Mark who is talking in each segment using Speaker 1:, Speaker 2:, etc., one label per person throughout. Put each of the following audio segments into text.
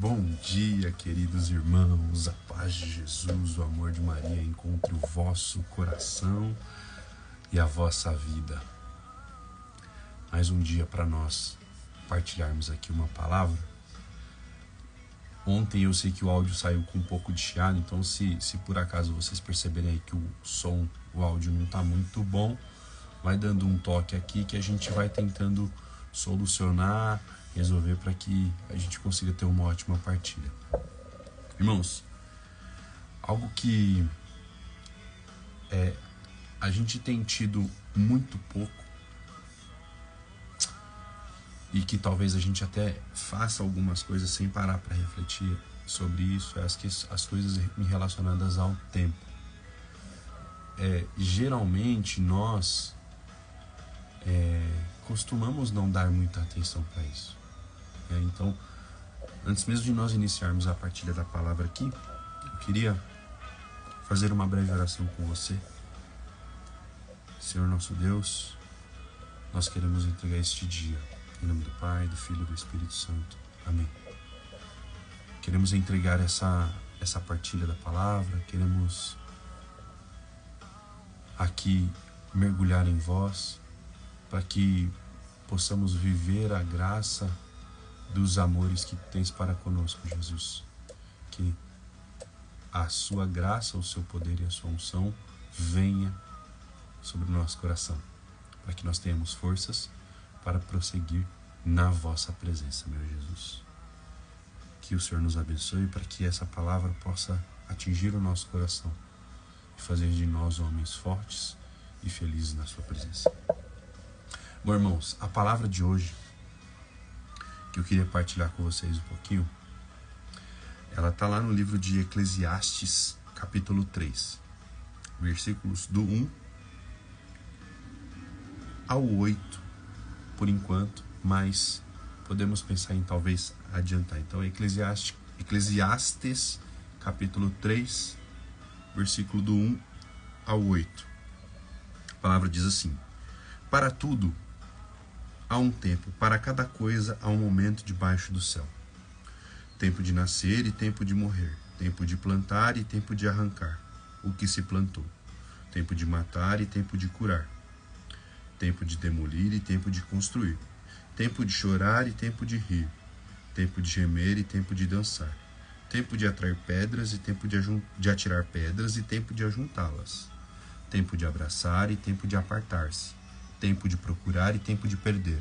Speaker 1: Bom dia, queridos irmãos, a paz de Jesus, o amor de Maria encontre o vosso coração e a vossa vida. Mais um dia para nós partilharmos aqui uma palavra. Ontem eu sei que o áudio saiu com um pouco de chiado, então se por acaso vocês perceberem aí que o áudio não está muito bom, vai dando um toque aqui que a gente vai tentando solucionar, resolver para que a gente consiga ter uma ótima partilha. Irmãos, algo que a gente tem tido muito pouco e que talvez a gente até faça algumas coisas sem parar para refletir sobre isso, é as coisas relacionadas ao tempo. Geralmente nós costumamos não dar muita atenção para isso. Então, antes mesmo de nós iniciarmos a partilha da palavra aqui, eu queria fazer uma breve oração com você. Senhor nosso Deus, nós queremos entregar este dia em nome do Pai, do Filho e do Espírito Santo. Amém. Queremos entregar essa partilha da palavra, queremos aqui mergulhar em vós, para que possamos viver a graça dos amores que tens para conosco, Jesus. Que a sua graça, o seu poder e a sua unção venha sobre o nosso coração, para que nós tenhamos forças para prosseguir na vossa presença, meu Jesus. Que o Senhor nos abençoe para que essa palavra possa atingir o nosso coração e fazer de nós homens fortes e felizes na sua presença. Bom, irmãos, a palavra de hoje que eu queria partilhar com vocês um pouquinho, ela está lá no livro de Eclesiastes, capítulo 3, versículos do 1 ao 8, por enquanto, mas podemos pensar em talvez adiantar. Então, Eclesiastes, capítulo 3, versículo do 1 ao 8. A palavra diz assim: para tudo há um tempo, para cada coisa há um momento debaixo do céu. Tempo de nascer e tempo de morrer, tempo de plantar e tempo de arrancar o que se plantou, tempo de matar e tempo de curar, tempo de demolir e tempo de construir, tempo de chorar e tempo de rir, tempo de gemer e tempo de dançar, tempo de atrair pedras e tempo de atirar pedras e tempo de ajuntá-las, tempo de abraçar e tempo de apartar-se, tempo de procurar e tempo de perder,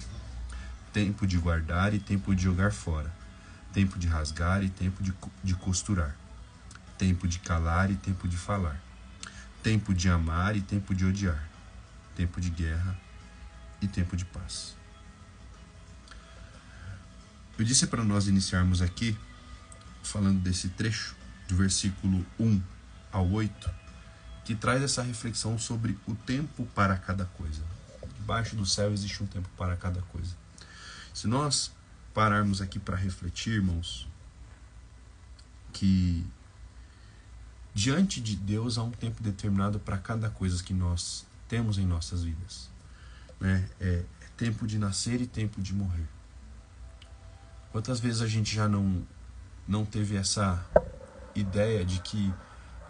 Speaker 1: tempo de guardar e tempo de jogar fora, tempo de rasgar e tempo de costurar, tempo de calar e tempo de falar, tempo de amar e tempo de odiar, tempo de guerra e tempo de paz. Eu disse para nós iniciarmos aqui, falando desse trecho, do versículo 1 ao 8, que traz essa reflexão sobre o tempo para cada coisa. Debaixo do céu existe um tempo para cada coisa. Se nós pararmos aqui para refletir, irmãos, que diante de Deus há um tempo determinado para cada coisa que nós temos em nossas vidas. É tempo de nascer e tempo de morrer. Quantas vezes a gente já não teve essa ideia de que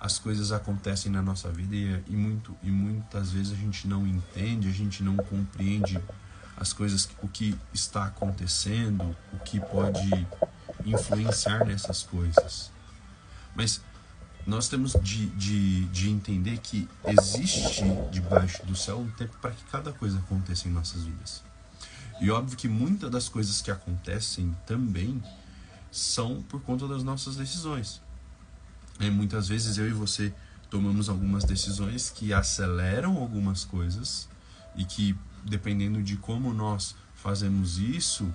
Speaker 1: as coisas acontecem na nossa vida e muitas vezes a gente não entende, a gente não compreende as coisas, o que está acontecendo, o que pode influenciar nessas coisas. Mas nós temos de entender que existe debaixo do céu um tempo para que cada coisa aconteça em nossas vidas. E óbvio que muitas das coisas que acontecem também são por conta das nossas decisões. Muitas vezes eu e você tomamos algumas decisões que aceleram algumas coisas e que, dependendo de como nós fazemos isso,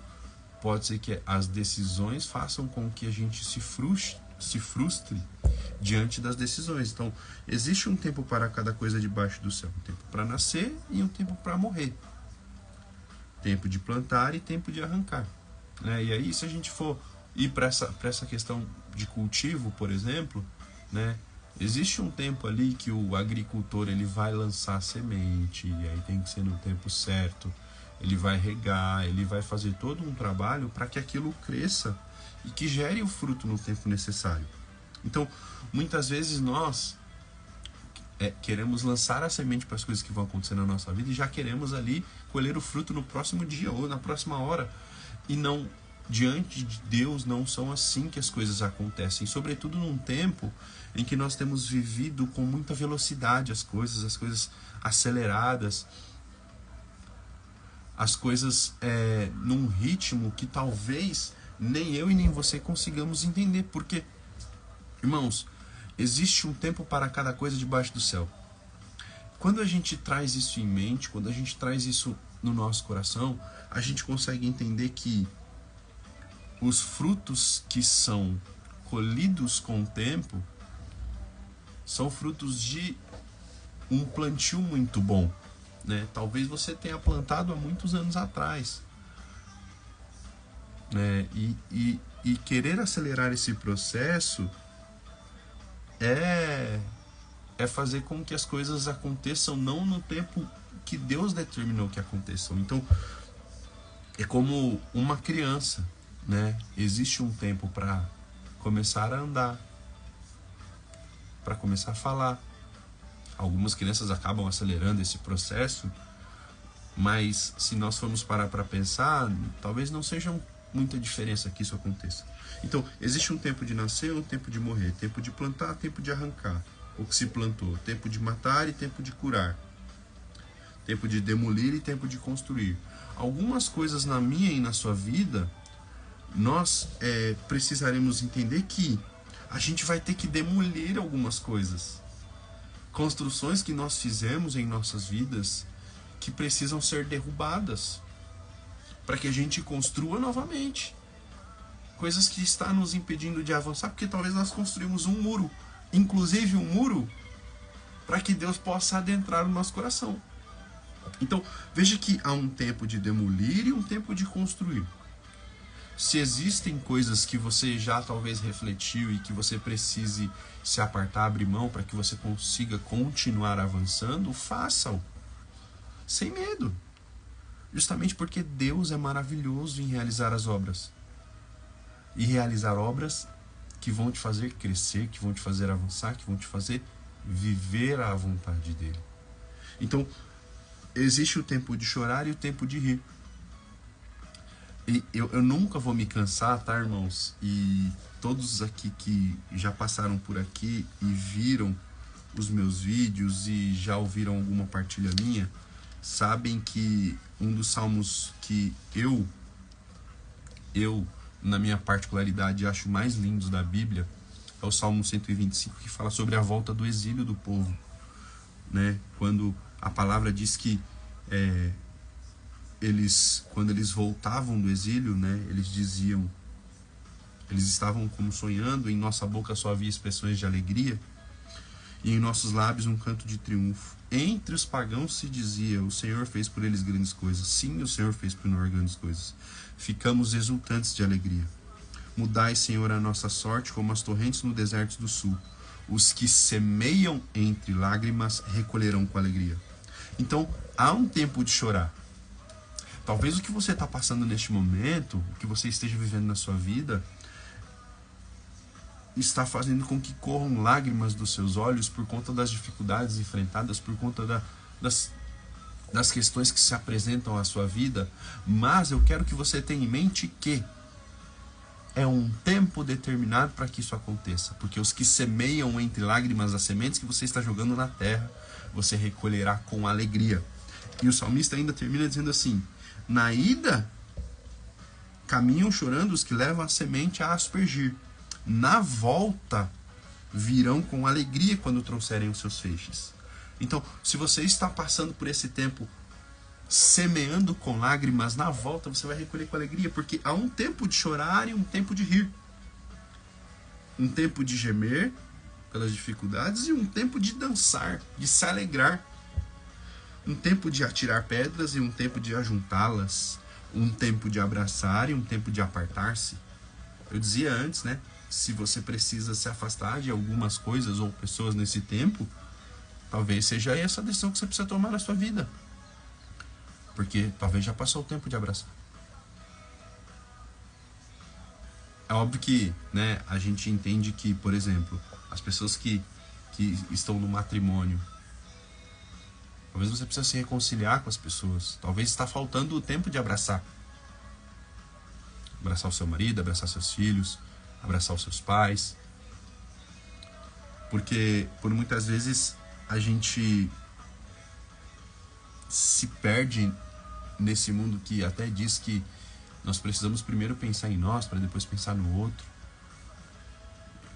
Speaker 1: pode ser que as decisões façam com que a gente se frustre diante das decisões. Então, existe um tempo para cada coisa debaixo do céu. Um tempo para nascer e um tempo para morrer. Tempo de plantar e tempo de arrancar. E aí, se a gente for ir para essa questão de cultivo, por exemplo, existe um tempo ali que o agricultor ele vai lançar semente, e aí tem que ser no tempo certo, ele vai regar, ele vai fazer todo um trabalho para que aquilo cresça e que gere o fruto no tempo necessário. Então, muitas vezes nós queremos lançar a semente para as coisas que vão acontecer na nossa vida e já queremos ali colher o fruto no próximo dia ou na próxima hora. E não, diante de Deus, não são assim que as coisas acontecem. Sobretudo num tempo em que nós temos vivido com muita velocidade as coisas aceleradas, as coisas num ritmo que talvez nem eu e nem você consigamos entender. Porque, irmãos, existe um tempo para cada coisa debaixo do céu. Quando a gente traz isso em mente, quando a gente traz isso no nosso coração, a gente consegue entender que os frutos que são colhidos com o tempo são frutos de um plantio muito bom, né? Talvez você tenha plantado há muitos anos atrás, né? E querer acelerar esse processo é fazer com que as coisas aconteçam não no tempo que Deus determinou que aconteçam. Então, é como uma criança, né? Existe um tempo para começar a andar, para começar a falar. Algumas crianças acabam acelerando esse processo, mas se nós formos parar para pensar, talvez não seja muita diferença que isso aconteça. Então, existe um tempo de nascer, um tempo de morrer, tempo de plantar, tempo de arrancar o que se plantou, tempo de matar e tempo de curar, tempo de demolir e tempo de construir. Algumas coisas na minha e na sua vida, nós precisaremos entender que a gente vai ter que demolir algumas coisas. Construções que nós fizemos em nossas vidas que precisam ser derrubadas para que a gente construa novamente. Coisas que estão nos impedindo de avançar, porque talvez nós construímos um muro, inclusive um muro, para que Deus possa adentrar no nosso coração. Então, veja que há um tempo de demolir e um tempo de construir. Se existem coisas que você já talvez refletiu e que você precise se apartar, abrir mão para que você consiga continuar avançando, faça-o. Sem medo. Justamente porque Deus é maravilhoso em realizar as obras. E realizar obras que vão te fazer crescer, que vão te fazer avançar, que vão te fazer viver a vontade dele. Então, existe o tempo de chorar e o tempo de rir. E eu nunca vou me cansar, tá, irmãos? E todos aqui que já passaram por aqui e viram os meus vídeos e já ouviram alguma partilha minha, sabem que um dos salmos que eu na minha particularidade, acho mais lindos da Bíblia é o Salmo 125, que fala sobre a volta do exílio do povo, né? Quando a palavra diz que quando eles voltavam do exílio, né, eles estavam como sonhando, em nossa boca só havia expressões de alegria, e em nossos lábios um canto de triunfo. Entre os pagãos se dizia: o Senhor fez por eles grandes coisas. Sim, o Senhor fez por nós grandes coisas. Ficamos exultantes de alegria. Mudai, Senhor, a nossa sorte como as torrentes no deserto do sul. Os que semeiam entre lágrimas recolherão com alegria. Então, há um tempo de chorar. Talvez o que você está passando neste momento, o que você esteja vivendo na sua vida, está fazendo com que corram lágrimas dos seus olhos por conta das dificuldades enfrentadas, por conta das questões que se apresentam à sua vida. Mas eu quero que você tenha em mente que é um tempo determinado para que isso aconteça. Porque os que semeiam entre lágrimas as sementes que você está jogando na terra, você recolherá com alegria. E o salmista ainda termina dizendo assim: na ida, caminham chorando os que levam a semente a aspergir. Na volta, virão com alegria quando trouxerem os seus feixes. Então, se você está passando por esse tempo semeando com lágrimas, na volta você vai recolher com alegria, porque há um tempo de chorar e um tempo de rir. Um tempo de gemer pelas dificuldades e um tempo de dançar, de se alegrar. Um tempo de atirar pedras e um tempo de ajuntá-las. Um tempo de abraçar e um tempo de apartar-se. Eu dizia antes, né? Se você precisa se afastar de algumas coisas ou pessoas nesse tempo, talvez seja essa a decisão que você precisa tomar na sua vida. Porque talvez já passou o tempo de abraçar. É óbvio que, né, a gente entende que, por exemplo, as pessoas que estão no matrimônio, talvez você precise se reconciliar com as pessoas. Talvez está faltando o tempo de abraçar. Abraçar o seu marido, abraçar seus filhos, abraçar os seus pais. Porque por muitas vezes a gente se perde nesse mundo que até diz que nós precisamos primeiro pensar em nós para depois pensar no outro.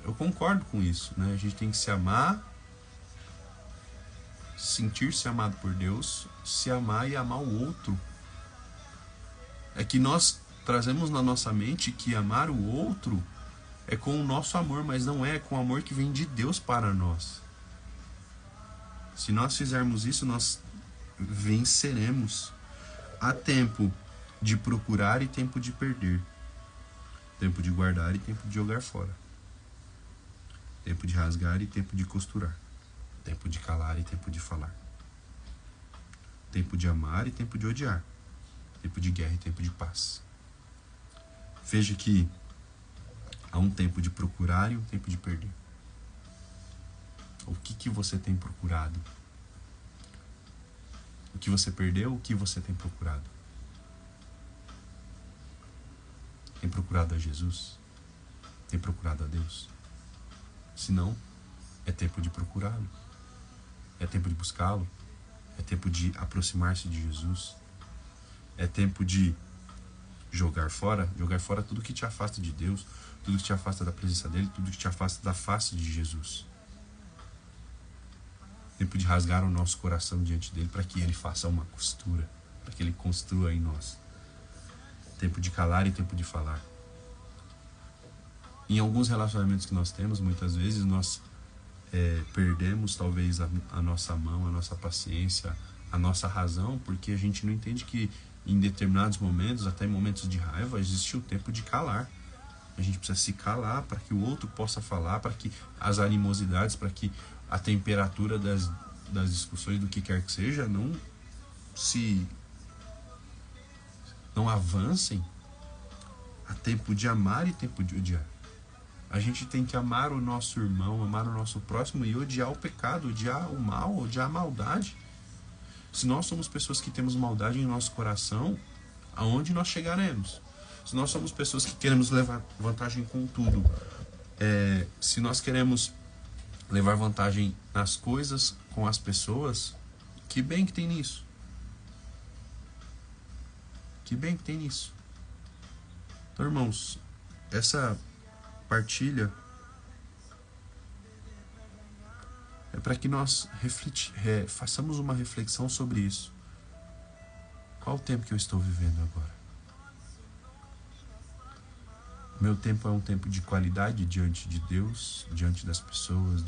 Speaker 1: Eu concordo com isso, né? A gente tem que se amar, sentir-se amado por Deus, se amar e amar o outro. É que nós trazemos na nossa mente que amar o outro é com o nosso amor, mas não é com o amor que vem de Deus para nós. Se nós fizermos isso, nós venceremos. Há tempo de procurar e tempo de perder. Tempo de guardar e tempo de jogar fora. Tempo de rasgar e tempo de costurar. Tempo de calar e tempo de falar. Tempo de amar e tempo de odiar. Tempo de guerra e tempo de paz. Veja que há um tempo de procurar e um tempo de perder. O que você tem procurado? O que você perdeu, o que você tem procurado? Tem procurado a Jesus? Tem procurado a Deus? Se não, é tempo de procurá-lo. É tempo de buscá-lo. É tempo de aproximar-se de Jesus. É tempo de jogar fora tudo que te afasta de Deus, tudo que te afasta da presença dele, tudo que te afasta da face de Jesus. Tempo de rasgar o nosso coração diante dele para que ele faça uma costura, para que ele construa em nós. Tempo de calar e tempo de falar. Em alguns relacionamentos que nós temos, muitas vezes nós perdemos talvez a nossa mão, a nossa paciência, a nossa razão, porque a gente não entende que em determinados momentos, até em momentos de raiva, existe o tempo de calar. A gente precisa se calar para que o outro possa falar, para que as animosidades, para que a temperatura das discussões, do que quer que seja, não avancem. Há tempo de amar e tempo de odiar. A gente tem que amar o nosso irmão, amar o nosso próximo e odiar o pecado, odiar o mal, odiar a maldade. Se nós somos pessoas que temos maldade em nosso coração, aonde nós chegaremos? Se nós somos pessoas que queremos levar vantagem com tudo, se nós queremos levar vantagem nas coisas, com as pessoas, que bem que tem nisso? Que bem que tem nisso? Então, irmãos, essa partilha é para que nós façamos uma reflexão sobre isso. Qual o tempo que eu estou vivendo agora? Meu tempo é um tempo de qualidade diante de Deus, diante das pessoas,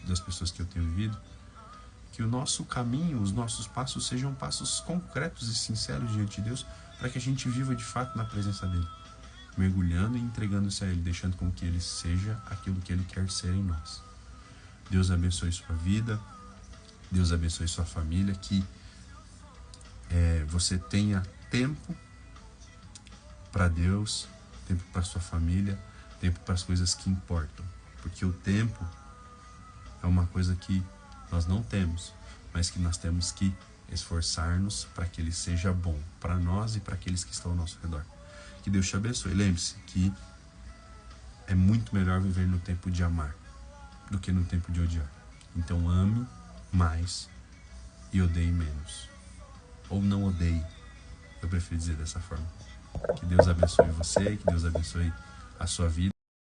Speaker 1: das pessoas que eu tenho vivido. Que o nosso caminho, os nossos passos sejam passos concretos e sinceros diante de Deus, para que a gente viva de fato na presença dele, mergulhando e entregando-se a ele, deixando com que ele seja aquilo que ele quer ser em nós. Deus abençoe sua vida, Deus abençoe sua família, que você tenha tempo para Deus, tempo para sua família, tempo para as coisas que importam. Porque o tempo é uma coisa que nós não temos, mas que nós temos que esforçar-nos para que ele seja bom para nós e para aqueles que estão ao nosso redor. Que Deus te abençoe. Lembre-se que é muito melhor viver no tempo de amar do que no tempo de odiar. Então ame mais e odeie menos. Ou não odeie. Eu prefiro dizer dessa forma. Que Deus abençoe você, que Deus abençoe a sua vida.